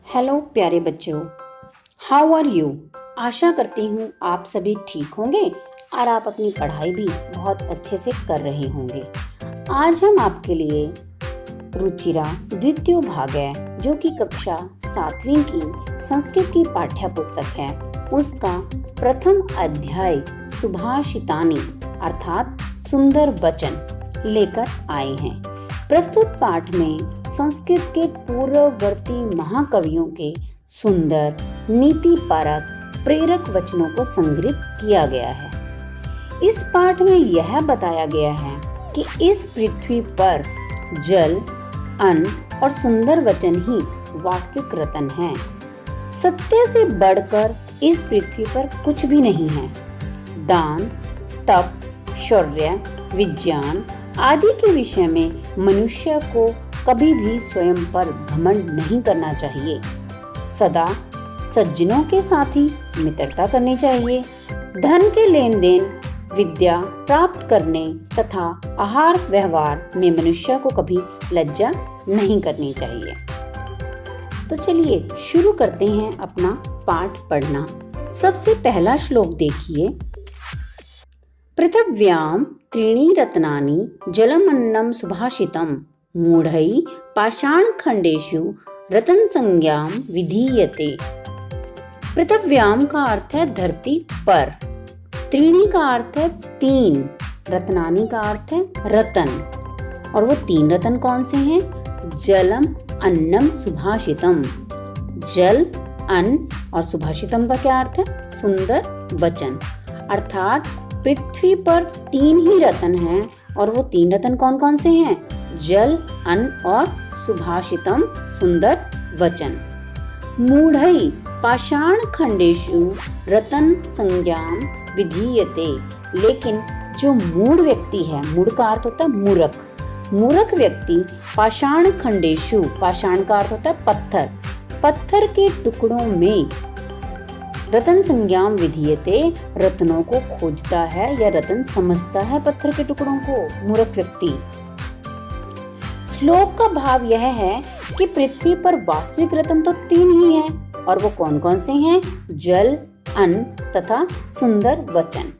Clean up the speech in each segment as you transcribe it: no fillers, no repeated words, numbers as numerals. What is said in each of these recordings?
Hello प्यारे बच्चों, how are you. आशा करती हूँ आप सभी ठीक होंगे और आप अपनी पढ़ाई भी बहुत अच्छे से कर रहे होंगे। आज हम आपके लिए रुचिरा द्वितीय भाग है, जो कि कक्षा 7वीं की संस्कृत की पाठ्य पुस्तक है, उसका प्रथम अध्याय सुभाषितानि अर्थात सुंदर वचन लेकर आए हैं। प्रस्तुत पाठ में संस्कृत के पूर्ववर्ती महाकवियों के सुंदर, नीतिपरक, प्रेरक वचनों को संग्रहित किया गया है। इस पाठ में यह बताया गया है कि इस पृथ्वी पर जल, अन्न और सुंदर वचन ही वास्तविक रत्न हैं। सत्य से बढ़कर इस पृथ्वी पर कुछ भी नहीं है। दान, तप, शौर्य, विज्ञान आदि के विषय में मनुष्य को कभी भी स्वयं पर घमंड नहीं करना चाहिए। सदा सज्जनों के साथ ही मित्रता करनी चाहिए। धन के लेन देन, विद्या प्राप्त करने तथा आहार व्यवहार में मनुष्य को कभी लज्जा नहीं करनी चाहिए। तो चलिए शुरू करते हैं अपना पाठ पढ़ना। सबसे पहला श्लोक देखिए। पृथिव्यां त्रीणि रत्नानि जलमन्नं सुभाषितं मूढ़ै पाषाणखंडेषु रत्न संज्ञां विधीयते। पृथिव्यां का अर्थ है धरती पर, त्रीणि का अर्थ है तीन, रत्नानि का अर्थ है रतन। और वो तीन रतन कौन से हैं? जलम, अन्नम, सुभाषितम। जल, अन्न और सुभाषितम का क्या अर्थ है? सुंदर वचन। अर्थात पृथ्वी पर तीन ही रत्न हैं, और वो तीन रत्न कौन कौन से हैं? जल, अन्न और सुभाषितम, सुंदर वचन। मूढ़ै पाषाण खंडेषु रतन संज्ञाम विधीयते। लेकिन जो मूढ़ व्यक्ति है, मूढ़ का अर्थ होता है मूर्ख, मूर्ख व्यक्ति पाषाण खंडेषु, पाषाण का अर्थ होता है पत्थर, पत्थर के टुकड़ों में रतन संज्ञाम विधीयते, रत्नों को खोजता है या रतन समझता है पत्थर के टुकड़ों को मूर्ख व्यक्ति। श्लोक का भाव यह है कि पृथ्वी पर वास्तविक रत्न तो तीन ही हैं, और वो कौन कौन से हैं? जल, अन्न तथा सुंदर वचन।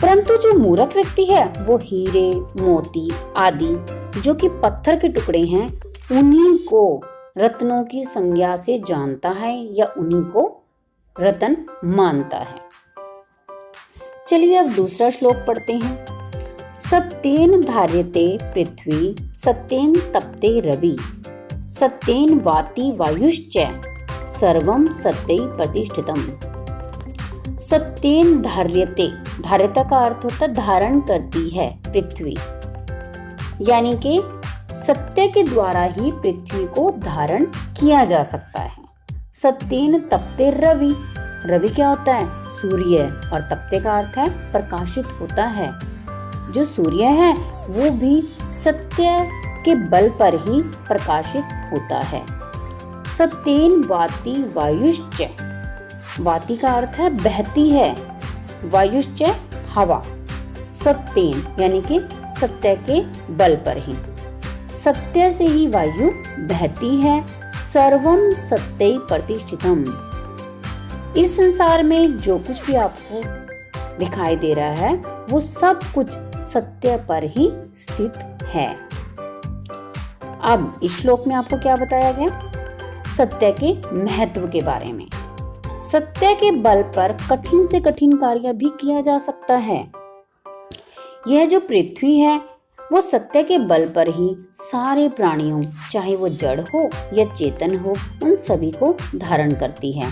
परंतु जो मूर्ख व्यक्ति है वो हीरे, मोती आदि जो कि पत्थर के टुकड़े हैं, उन्हीं को रत्नों की संज्ञा से जानता है या उन्हीं को रतन मानता है। चलिए अब दूसरा श्लोक पढ़ते हैं। सत्येन धार्यते पृथ्वी, सत्येन तपते रवि, सत्येन वाति वायुश्च, सर्वं सत्यै प्रतिष्ठितम्। सत्येन धार्यते, धार्यता का अर्थ होता है धारण करती है पृथ्वी, यानी कि सत्य के द्वारा ही पृथ्वी को धारण किया जा सकता है। सत्येन तपते रवि, रवि क्या होता है? सूर्य, और तपते का अर्थ है प्रकाशित होता है। जो सूर्य है वो भी सत्य के बल पर ही प्रकाशित होता है। सत्येन वाति वायुश्च, वाति का अर्थ है बहती है, वायुश्च हवा, सत्येन यानी कि सत्य के बल पर ही, सत्य से ही वायु बहती है। सर्वम सत्यै प्रतिष्ठितम, इस संसार में जो कुछ भी आपको दिखाई दे रहा है वो सब कुछ सत्य पर ही स्थित है। अब इस श्लोक में आपको क्या बताया गया? सत्य के महत्व के बारे में। सत्य के बल पर कठिन से कठिन कार्य भी किया जा सकता है। यह जो पृथ्वी है वो सत्य के बल पर ही सारे प्राणियों, चाहे वो जड़ हो या चेतन हो, उन सभी को धारण करती है।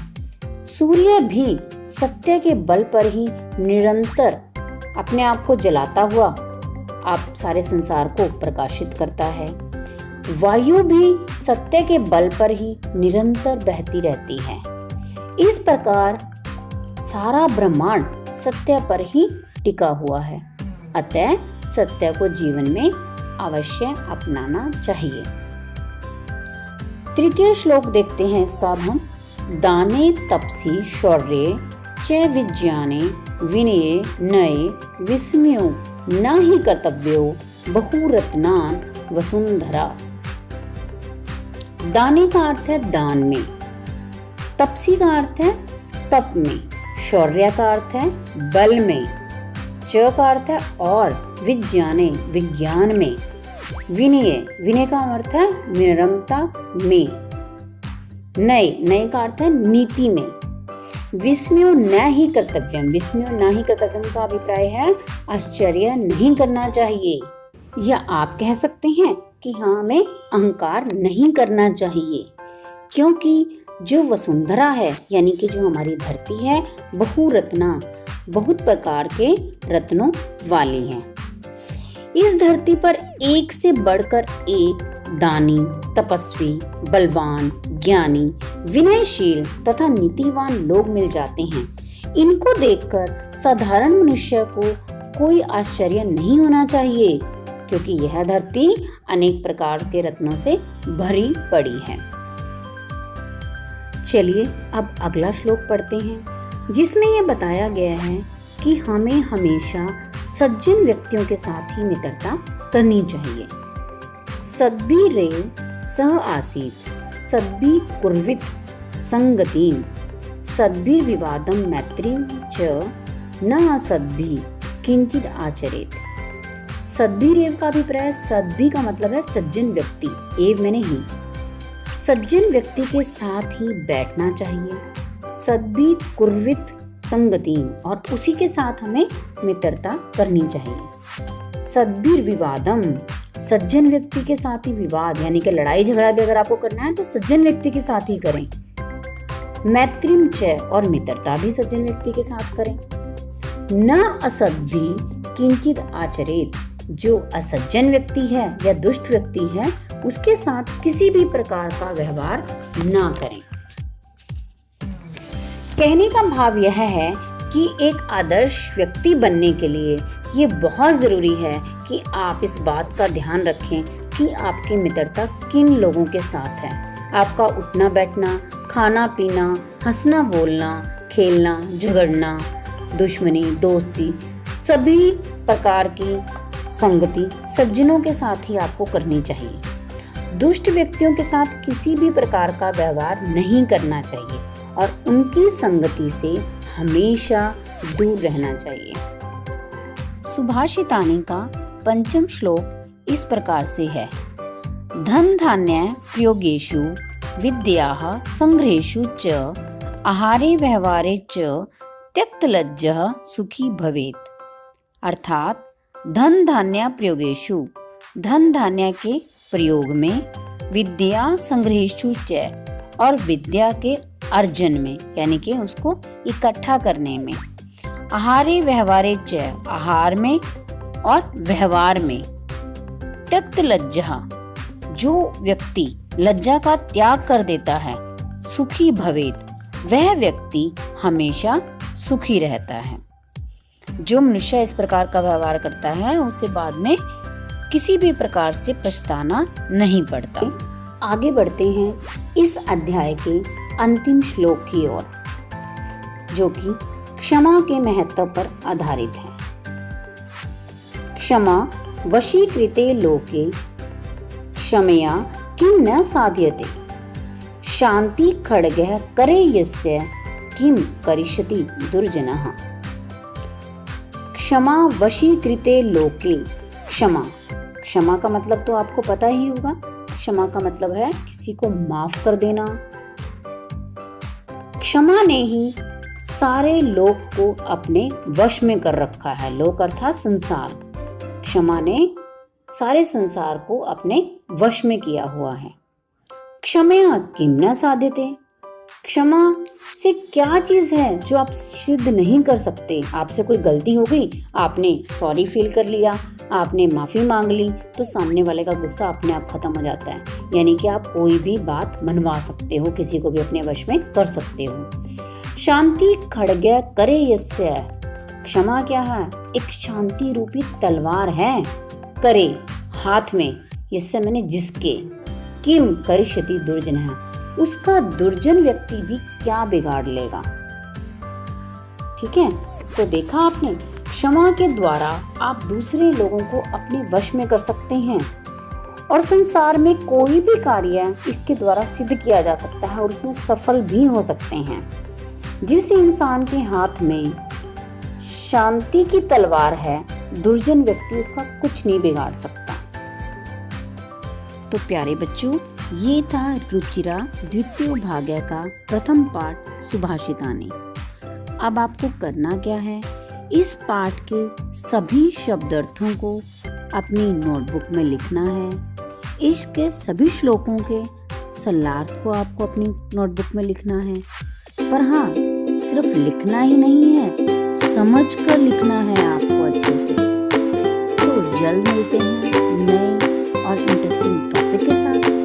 सूर्य भी सत्य के बल पर ही निरंतर अपने आप को जलाता हुआ आप सारे संसार को प्रकाशित करता है। वायु भी सत्य के बल पर ही निरंतर बहती रहती है। इस प्रकार सारा ब्रह्मांड सत्य पर ही टिका हुआ है। अतः सत्य को जीवन में अवश्य अपनाना चाहिए। तृतीय श्लोक देखते हैं इसका अब हम। दाने तपसी शौर्ये च विज्ञाने विनये नये विस्मयो न ही कर्तव्यो बहुरत्नान वसुंधरा। दाने का अर्थ है दान में, तपसी का अर्थ है तप में, शौर्य का अर्थ है बल में, च का अर्थ है और, विज्ञाने विज्ञान में, विनय विनय का अर्थ है विनम्रता में, नय नय का अर्थ है नीति में, विस्मयो न ही कर्तव्यम, विस्मयो न ही कर्तव्यम का अभिप्राय है आश्चर्य नहीं करना चाहिए, या आप कह सकते हैं कि हाँ हमें अहंकार नहीं करना चाहिए, क्योंकि जो वसुंधरा है यानी कि जो हमारी धरती है बहुरत्ना, बहुत प्रकार के रत्नों वाली है। इस धरती पर एक से बढ़कर एक दानी, तपस्वी, बलवान, ज्ञानी, विनयशील तथा नीतिवान लोग मिल जाते हैं। इनको देखकर साधारण मनुष्य को कोई आश्चर्य नहीं होना चाहिए, क्योंकि यह धरती अनेक प्रकार के रत्नों से भरी पड़ी है। चलिए अब अगला श्लोक पढ़ते हैं, जिसमें यह बताया गया है कि हमें हमेशा सज्जन व्यक्तियों के साथ ही मित्रता करनी चाहिए। सद्भिरेव सह आसीत् सद्भि कुर्वित संगतिं सद्भिर्विवादं मैत्रीं च न असद्भि किंचित आचरेत। सद्भिरेव का अभिप्राय, सद्भि का मतलब है सज्जन व्यक्ति, एव मैंने ही, सज्जन व्यक्ति के साथ ही बैठना चाहिए, सद्भि कुर्वित संगति, और उसी के साथ हमें मित्रता करनी चाहिए। सद्भिर्विवादम, सज्जन व्यक्ति के साथ ही विवाद यानी कि लड़ाई झगड़ा भी अगर आपको करना है तो सज्जन व्यक्ति के साथ ही करें। मैत्रीम च, और मित्रता भी सज्जन व्यक्ति के साथ करें। न असद्भि किंचित आचरेत, जो असज्जन व्यक्ति है या दुष्ट व्यक्ति है उसके साथ किसी भी प्रकार का व्यवहार ना करें। कहने का भाव यह है कि एक आदर्श व्यक्ति बनने के लिए ये बहुत जरूरी है कि आप इस बात का ध्यान रखें कि आपकी मित्रता किन लोगों के साथ है। आपका उठना बैठना, खाना पीना, हंसना बोलना, खेलना, झगड़ना, दुश्मनी, दोस्ती, सभी प्रकार की संगति सज्जनों के साथ ही आपको करनी चाहिए। दुष्ट व्यक्तियों के साथ किसी भी प्रकार का व्यवहार नहीं करना चाहिए और उनकी संगति से हमेशा दूर रहना चाहिए। सुभाषितानि का पंचम श्लोक इस प्रकार से है। धन धान्य प्रयोगेषु विद्याः संग्रहेषु च आहारे व्यवहारे च त्यक्तलज्जः सुखी भवेत्। अर्थात धन धान्य प्रयोगेषु, धन धान्य के प्रयोग में, विद्या संग्रहेषु च, और विद्या के अर्जन में यानी कि उसको इकट्ठा करने में, आहारे व्यवहारे च, आहार में और व्यवहार में, त्यक्त लज्जा, जो व्यक्ति लज्जा का त्याग कर देता है, सुखी भवेत, वह व्यक्ति हमेशा सुखी रहता है। जो मनुष्य इस प्रकार का व्यवहार करता है उसे बाद में किसी भी प्रकार से पछताना नहीं पड़ता। आगे बढ़ते हैं इस अध्याय के अंतिम श्लोक की ओर, जो कि क्षमा के महत्व पर आधारित है। क्षमा वशीकृते लोके क्षमया किं न साध्यते, शांति खड्गः करे यस्य किं करिष्यति दुर्जनः। क्षमा वशीकृते लोके, क्षमा, क्षमा का मतलब तो आपको पता ही होगा। क्षमा का मतलब है किसी को माफ कर देना। क्षमा ने ही सारे लोक को अपने वश में कर रखा है। लोक अर्थात संसार। क्षमा ने सारे संसार को अपने वश में किया हुआ है। क्षमया किम न साध्यते, क्षमा से क्या चीज है जो आप सिद्ध नहीं कर सकते। आपसे कोई गलती हो गई, आपने सॉरी फील कर लिया, आपने माफी मांग ली, तो सामने वाले का गुस्सा अपने आप खत्म हो जाता है। यानी कि आप कोई भी बात मनवा सकते हो, किसी को भी अपने वश में कर सकते हो। शांति खड्ग करे यस्य, क्षमा क्या है? एक शांति रूपी तलवार है। करे हाथ में, यस्य मैंने जिसके, किम करिष्यति दुर्जन है, उसका दुर्जन व्यक्ति भी क्या बिगाड़ लेगा। ठीक है, तो देखा आपने, क्षमा के द्वारा आप दूसरे लोगों को अपने वश में कर सकते हैं और संसार में कोई भी कार्य इसके द्वारा सिद्ध किया जा सकता है और उसमें सफल भी हो सकते हैं। जिस इंसान के हाथ में शांति की तलवार है, दुर्जन व्यक्ति उसका कुछ नहीं बिगाड़ सकता। तो प्यारे बच्चों, ये था रुचिरा द्वितीय भाग्य का प्रथम पाठ सुभाषितानी। अब आपको करना क्या है, इस पाठ के सभी शब्दार्थों को अपनी नोटबुक में लिखना है। इसके सभी श्लोकों के सरलार्थ को आपको अपनी नोटबुक में लिखना है। पर हाँ, सिर्फ लिखना ही नहीं है, समझ कर लिखना है आपको अच्छे से। तो जल्द मिलते हैं नए और इंटरेस्टिंग टॉपिक के साथ।